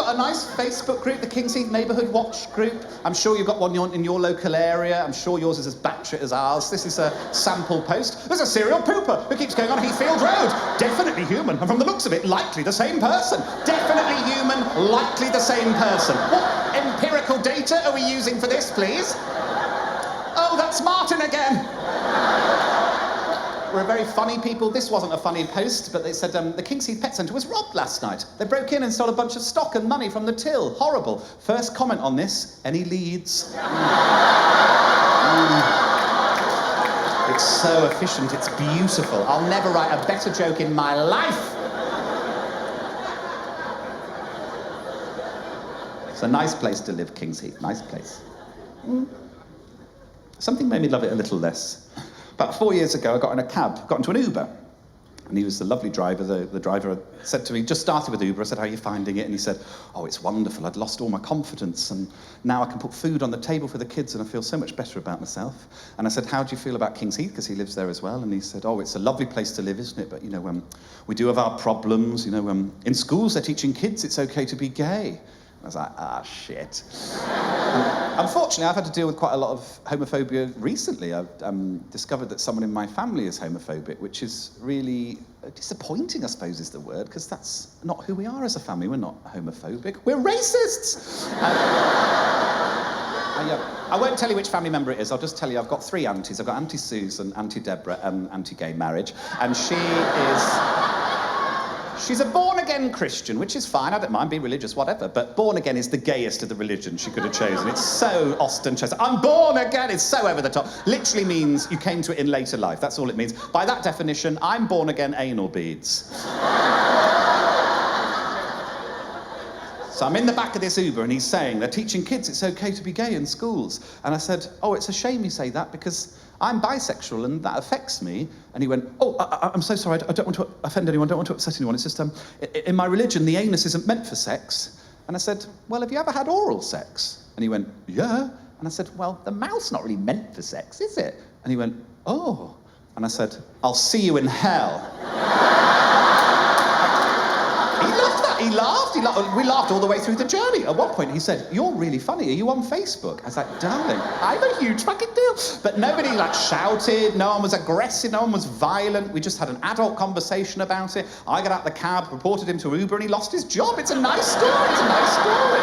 got a nice Facebook group, the King's Heath Neighbourhood Watch group. I'm sure you've got one in your local area. I'm sure yours is as batshit as ours. This is a sample post. There's a serial pooper who keeps going on Heathfield Road. Definitely human, and from the looks of it, likely the same person. Definitely human, likely the same person. What empirical data are we using for this, please? Oh, that's Martin again. We're very funny people. This wasn't a funny post, but they said the King's Heath Pet Centre was robbed last night. They broke in and stole a bunch of stock and money from the till. Horrible. First comment on this, any leads? It's so efficient, it's beautiful. I'll never write a better joke in my life. It's a nice place to live, King's Heath, nice place. Something made me love it a little less. About 4 years ago, I got in a cab, got into an Uber. And he was the lovely driver. The driver said to me, just started with Uber. I said, how are you finding it? And he said, oh, it's wonderful. I'd lost all my confidence. And now I can put food on the table for the kids and I feel so much better about myself. And I said, how do you feel about King's Heath? Because he lives there as well. And he said, oh, it's a lovely place to live, isn't it? But, you know, we do have our problems. You know, in schools, they're teaching kids it's okay to be gay. I was like, ah, shit. Unfortunately, I've had to deal with quite a lot of homophobia recently. I've discovered that someone in my family is homophobic, which is really disappointing, I suppose is the word, because that's not who we are as a family. We're not homophobic. We're racists! I won't tell you which family member it is. I'll just tell you I've got 3 aunties. I've got Auntie Susan, Auntie Deborah, and anti-gay marriage. And she's a born-again Christian, which is fine. I don't mind being religious, whatever. But born-again is the gayest of the religions she could have chosen. It's so ostentatious. I'm born again. It's so over the top. Literally means you came to it in later life. That's all it means. By that definition, I'm born-again anal beads. So I'm in the back of this Uber and he's saying, they're teaching kids it's okay to be gay in schools. And I said, oh, it's a shame you say that because I'm bisexual and that affects me. And he went, oh, I'm so sorry, I don't want to offend anyone, I don't want to upset anyone. It's just, in my religion, the anus isn't meant for sex. And I said, well, have you ever had oral sex? And he went, yeah. And I said, well, the mouth's not really meant for sex, is it? And he went, oh. And I said, I'll see you in hell. He loved that. He laughed. We laughed all the way through the journey. At one point, he said, you're really funny. Are you on Facebook? I was like, darling, I'm a huge fucking deal. But nobody, shouted. No one was aggressive. No one was violent. We just had an adult conversation about it. I got out the cab, reported him to Uber, and he lost his job. It's a nice story. It's a nice story.